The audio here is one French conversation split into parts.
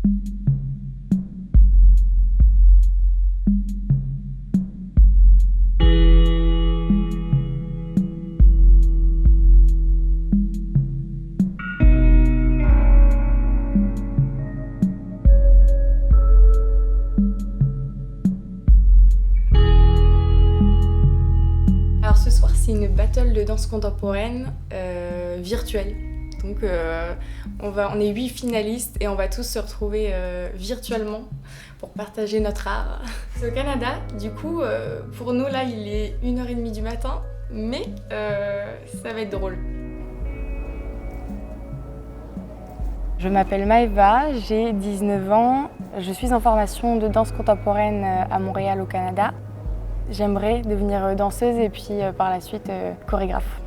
Alors ce soir, c'est une battle de danse contemporaine virtuelle. Donc on est 8 finalistes et on va tous se retrouver virtuellement pour partager notre art. C'est au Canada, du coup pour nous là il est 1h30 du matin, mais ça va être drôle. Je m'appelle Maëva, j'ai 19 ans, je suis en formation de danse contemporaine à Montréal au Canada. J'aimerais devenir danseuse et puis par la suite chorégraphe.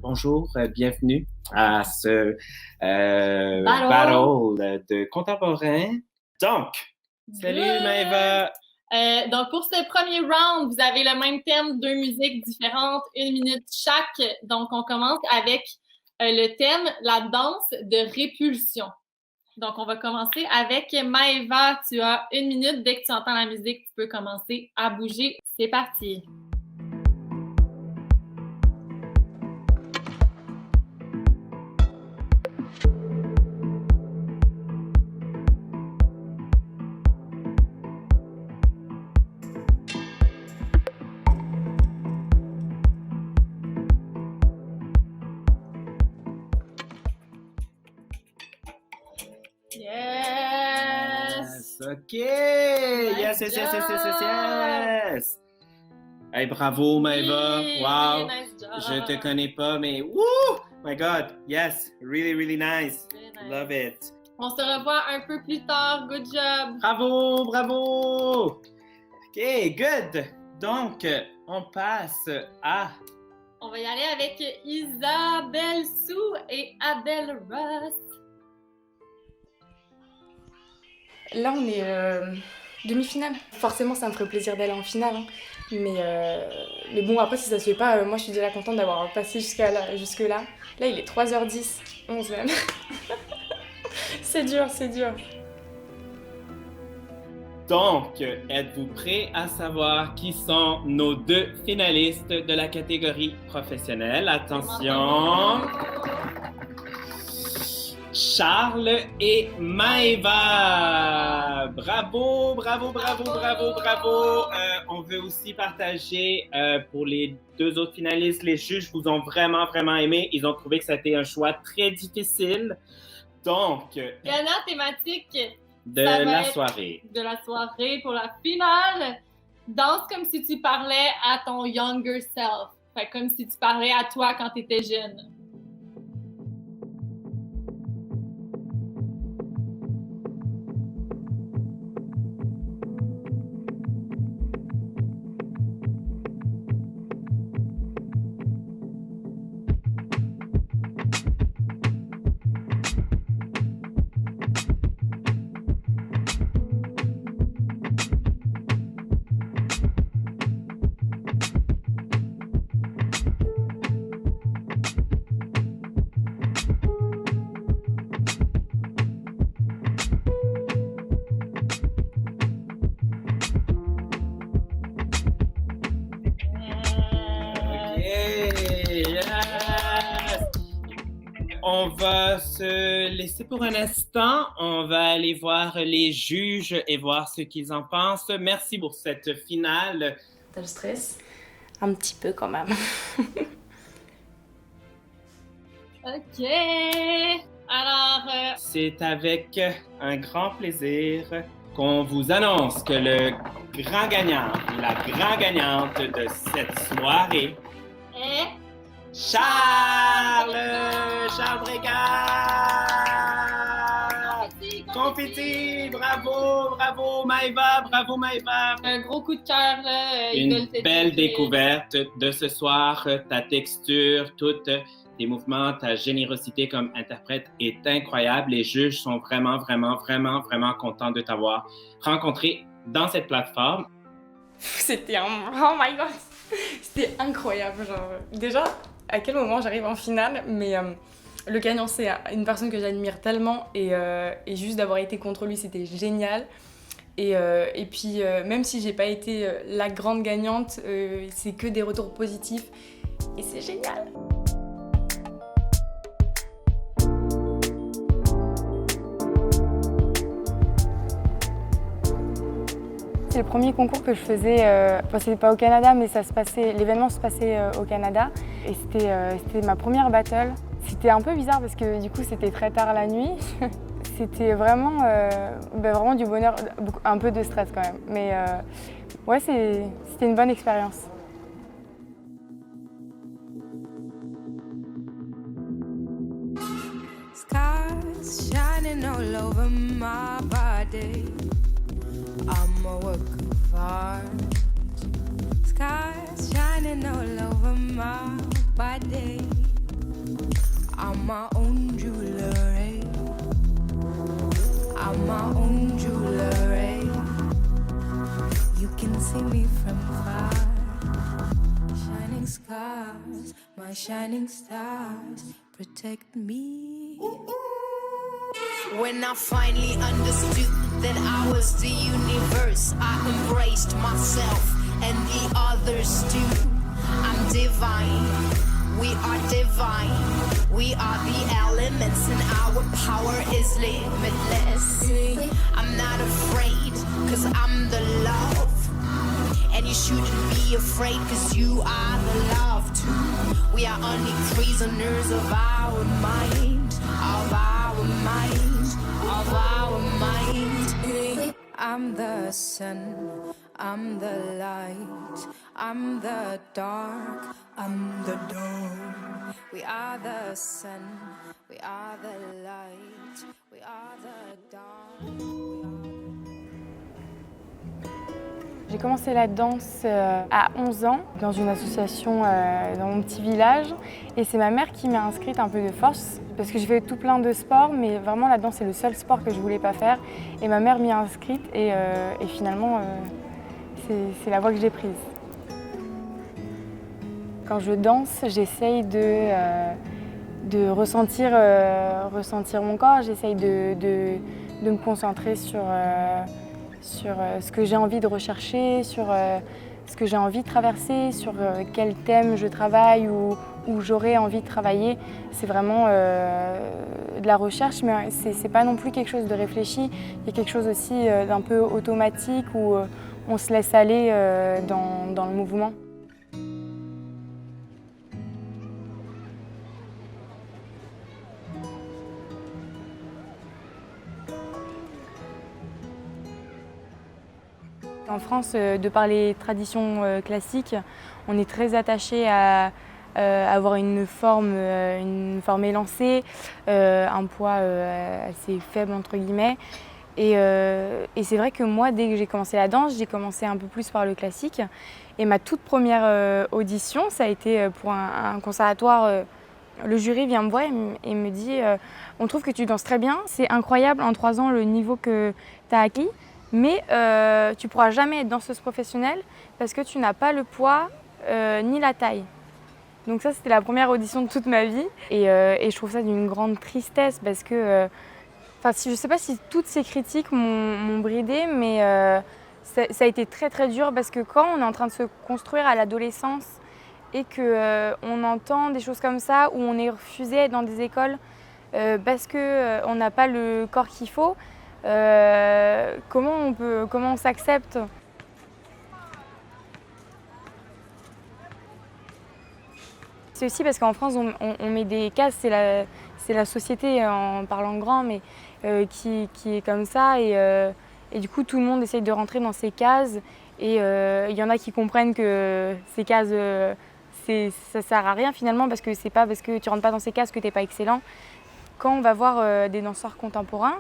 Bonjour, bienvenue à ce battle de contemporain. Donc, salut Maëva! Donc pour ce premier round, vous avez le même thème, 2 musiques différentes, 1 minute chaque. Donc on commence avec le thème, la danse de répulsion. Donc on va commencer avec Maëva. Tu as 1 minute. Dès que tu entends la musique, tu peux commencer à bouger. C'est parti! Yes! OK! Yes! Hey, bravo Maëva! Oui, Wow! nice job. Je te connais pas, mais woo! My God! Yes! Really, really nice! Really nice. Love it! On se revoit un peu plus tard. Good job! Bravo! Bravo! OK, good! Donc, on passe à... On va y aller avec Isabelle Sou et Adèle Ross. Là on est demi-finale. Forcément ça me ferait plaisir d'aller en finale, hein. Mais bon après si ça se fait pas, moi je suis déjà contente d'avoir passé jusque-là. Là il est 3h10, 11 même. C'est dur. Donc, êtes-vous prêts à savoir qui sont nos 2 finalistes de la catégorie professionnelle? Attention! Charles et Maëva! Bravo! On veut aussi partager pour les 2 autres finalistes. Les juges vous ont vraiment aimé. Ils ont trouvé que c'était un choix très difficile. Donc, Gagnant thématique de la soirée pour la finale. Danse comme si tu parlais à ton younger self. Fait comme si tu parlais à toi quand tu étais jeune. On va se laisser pour un instant. On va aller voir les juges et voir ce qu'ils en pensent. Merci pour cette finale. T'as le stress? Un petit peu quand même. OK. Alors... C'est avec un grand plaisir qu'on vous annonce que le grand gagnant, la grande gagnante de cette soirée est... Charles Brégard! Confetti! Bravo Maëva! Un gros coup de cœur, là. Une belle découverte de ce soir. Ta texture, tous tes mouvements, ta générosité comme interprète est incroyable. Les juges sont vraiment contents de t'avoir rencontré dans cette plateforme. C'était un... Oh my God! C'était incroyable. Genre, déjà, à quel moment j'arrive en finale, mais le gagnant, c'est une personne que j'admire tellement et juste d'avoir été contre lui, c'était génial. Et puis, même si j'ai pas été la grande gagnante, c'est que des retours positifs et c'est génial. C'est le premier concours que je faisais, c'était pas au Canada, mais l'événement se passait au Canada. Et c'était ma première battle. C'était un peu bizarre parce que du coup c'était très tard la nuit. C'était vraiment, vraiment du bonheur, un peu de stress quand même. Mais ouais, c'était une bonne expérience. Stars shining all over my body. I'm a work of art. Skies shining all over my body. I'm my own jewelry. I'm my own jewelry. You can see me from far. Shining scars, my shining stars protect me. When I finally understood that I was the universe, I embraced myself and the others too. I'm divine, we are divine. We are the elements and our power is limitless. I'm not afraid, cause I'm the love. And you shouldn't be afraid, cause you are the love too. We are only prisoners of our mind, of our mind, of our mind. I'm the sun, I'm the light, I'm the dark, I'm the dawn. We are the sun, we are the light, we are the dawn. J'ai commencé la danse à 11 ans dans une association dans mon petit village et c'est ma mère qui m'a inscrite un peu de force parce que j'ai fait tout plein de sports mais vraiment la danse c'est le seul sport que je voulais pas faire et ma mère m'y a inscrite et finalement c'est la voie que j'ai prise. Quand je danse, j'essaye de ressentir mon corps, j'essaye de me concentrer sur ce que j'ai envie de rechercher, sur ce que j'ai envie de traverser, sur quel thème je travaille ou j'aurais envie de travailler. C'est vraiment de la recherche, mais c'est pas non plus quelque chose de réfléchi. Il y a quelque chose aussi d'un peu automatique où on se laisse aller dans le mouvement. En France, de par les traditions classiques, on est très attaché à avoir une forme élancée, un poids assez faible entre guillemets. Et c'est vrai que moi, dès que j'ai commencé la danse, j'ai commencé un peu plus par le classique. Et ma toute première audition, ça a été pour un conservatoire. Le jury vient me voir et me dit on trouve que tu danses très bien, c'est incroyable en 3 ans le niveau que tu as acquis. Mais tu ne pourras jamais être danseuse professionnelle parce que tu n'as pas le poids ni la taille. Donc ça, c'était la première audition de toute ma vie. Et je trouve ça d'une grande tristesse parce que... je ne sais pas si toutes ces critiques m'ont bridée, mais ça a été très très dur parce que quand on est en train de se construire à l'adolescence et qu'on entend des choses comme ça, où on est refusé dans des écoles parce qu'on n'a pas le corps qu'il faut, comment on s'accepte? C'est aussi parce qu'en France on met des cases, c'est la société en parlant grand, mais qui est comme ça et du coup tout le monde essaye de rentrer dans ces cases et il y en a qui comprennent que ces cases ça sert à rien finalement parce que c'est pas parce que tu rentres pas dans ces cases que t'es pas excellent. Quand on va voir des danseurs contemporains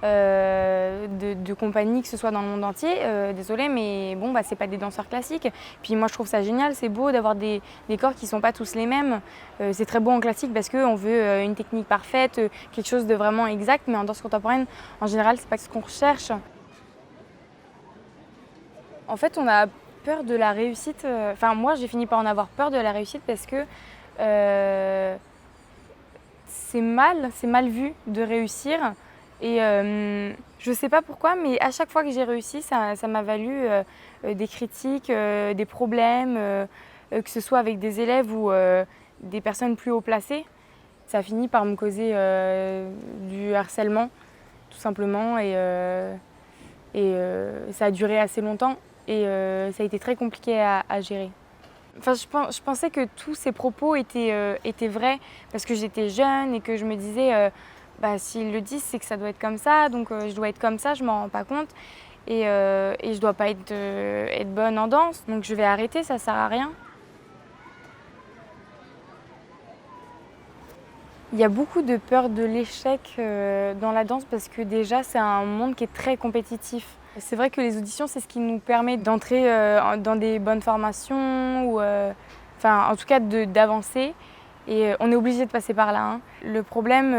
de compagnie, que ce soit dans le monde entier, désolé, mais bon, c'est pas des danseurs classiques. Puis moi, je trouve ça génial, c'est beau d'avoir des corps qui sont pas tous les mêmes. C'est très beau en classique parce qu'on veut une technique parfaite, quelque chose de vraiment exact, mais en danse contemporaine, en général, c'est pas ce qu'on recherche. En fait, on a peur de la réussite. Moi, j'ai fini par en avoir peur de la réussite parce que c'est mal vu de réussir. Et je sais pas pourquoi, mais à chaque fois que j'ai réussi, ça m'a valu des critiques, des problèmes, que ce soit avec des élèves ou des personnes plus haut placées. Ça a fini par me causer du harcèlement, tout simplement, et ça a duré assez longtemps et ça a été très compliqué à gérer. Je pensais que tous ces propos étaient vrais parce que j'étais jeune et que je me disais s'ils le disent, c'est que ça doit être comme ça, donc je dois être comme ça, je m'en rends pas compte et je dois pas être bonne en danse, donc je vais arrêter, ça sert à rien. Il y a beaucoup de peur de l'échec dans la danse parce que déjà c'est un monde qui est très compétitif. C'est vrai que les auditions, c'est ce qui nous permet d'entrer dans des bonnes formations ou en tout cas d'avancer et on est obligé de passer par là. Hein. Le problème,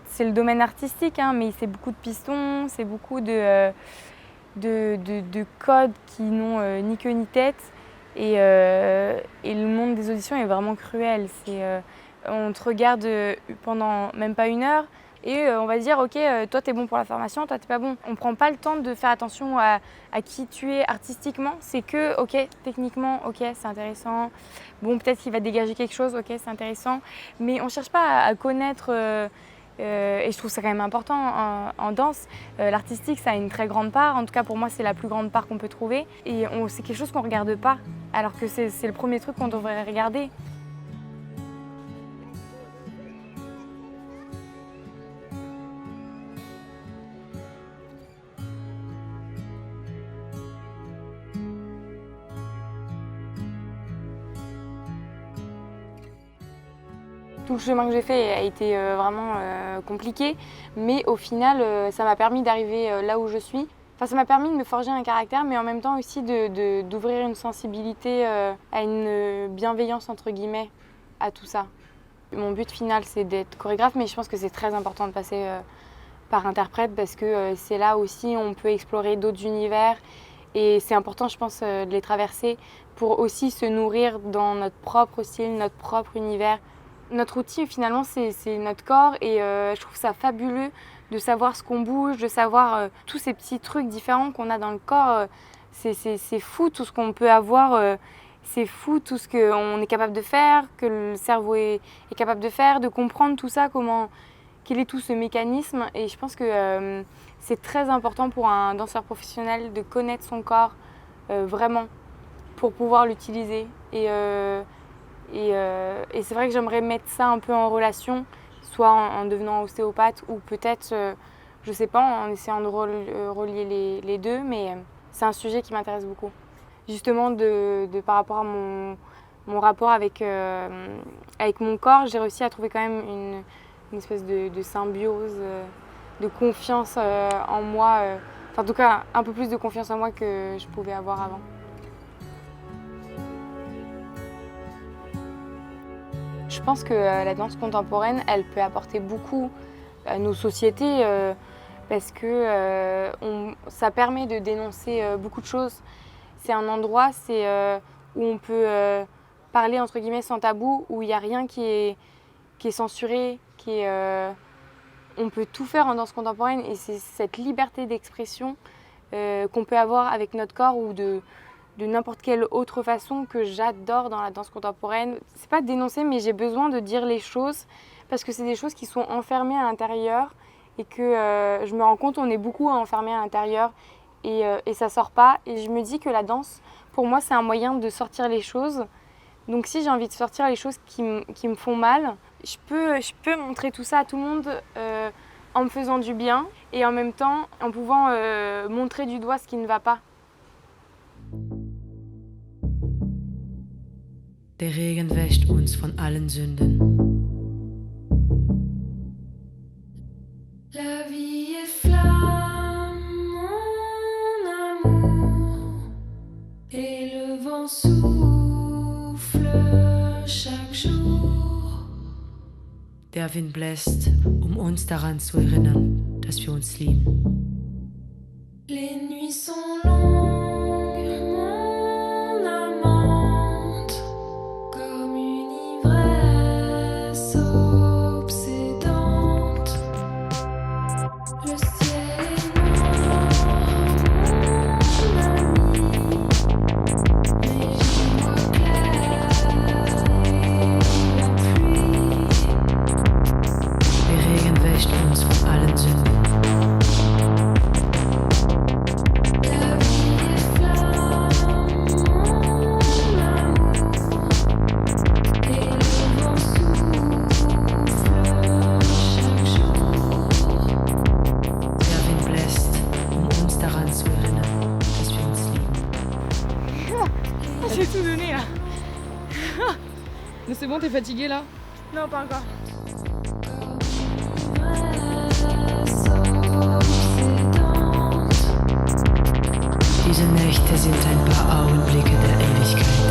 c'est le domaine artistique, hein, mais c'est beaucoup de pistons, c'est beaucoup de codes qui n'ont ni queue ni tête et le monde des auditions est vraiment cruel. On te regarde pendant même pas 1 heure et on va dire ok, toi t'es bon pour la formation, toi t'es pas bon. On prend pas le temps de faire attention à qui tu es artistiquement. C'est que ok, techniquement, ok, c'est intéressant. Bon, peut-être qu'il va dégager quelque chose, ok, c'est intéressant. Mais on cherche pas à connaître et je trouve ça quand même important en danse. L'artistique, ça a une très grande part. En tout cas, pour moi, c'est la plus grande part qu'on peut trouver. Et c'est quelque chose qu'on regarde pas, alors que c'est le premier truc qu'on devrait regarder. Tout le chemin que j'ai fait a été vraiment compliqué, mais au final, ça m'a permis d'arriver là où je suis. Ça m'a permis de me forger un caractère, mais en même temps aussi d'ouvrir une sensibilité à une bienveillance, entre guillemets, à tout ça. Mon but final, c'est d'être chorégraphe, mais je pense que c'est très important de passer par interprète parce que c'est là aussi où on peut explorer d'autres univers et c'est important, je pense, de les traverser pour aussi se nourrir dans notre propre style, notre propre univers. Notre outil, finalement, c'est notre corps et je trouve ça fabuleux de savoir ce qu'on bouge, de savoir tous ces petits trucs différents qu'on a dans le corps. C'est fou tout ce qu'on peut avoir, c'est fou tout ce qu'on est capable de faire, que le cerveau est capable de faire, de comprendre tout ça, quel est tout ce mécanisme. Et je pense que c'est très important pour un danseur professionnel de connaître son corps vraiment pour pouvoir l'utiliser. Et c'est vrai que j'aimerais mettre ça un peu en relation, soit en devenant ostéopathe ou peut-être, je sais pas, en essayant de relier les deux, mais c'est un sujet qui m'intéresse beaucoup. Justement, par rapport à mon rapport avec mon corps, j'ai réussi à trouver quand même une espèce de symbiose, de confiance en moi, en tout cas un peu plus de confiance en moi que je pouvais avoir avant. Je pense que la danse contemporaine, elle peut apporter beaucoup à nos sociétés parce que ça permet de dénoncer beaucoup de choses. C'est un endroit où on peut parler entre guillemets sans tabou, où il n'y a rien qui est censuré, on peut tout faire en danse contemporaine et c'est cette liberté d'expression qu'on peut avoir avec notre corps ou de n'importe quelle autre façon que j'adore dans la danse contemporaine. C'est pas dénoncer, mais j'ai besoin de dire les choses parce que c'est des choses qui sont enfermées à l'intérieur et que je me rends compte on est beaucoup enfermés à l'intérieur et ça sort pas. Et je me dis que la danse, pour moi, c'est un moyen de sortir les choses. Donc si j'ai envie de sortir les choses qui me font mal, je peux montrer tout ça à tout le monde en me faisant du bien et en même temps en pouvant montrer du doigt ce qui ne va pas. Der Regen wäscht uns von allen Sünden. La vie est flamme, mon amour, et le vent souffle chaque jour. Der Wind bläst, uns daran zu erinnern, dass wir uns lieben. Les nuits sont longues, mon donné là. Mais c'est bon, t'es fatiguée là? Non, pas encore. Diese Nächte sind ein paar Augenblicke der Ewigkeit.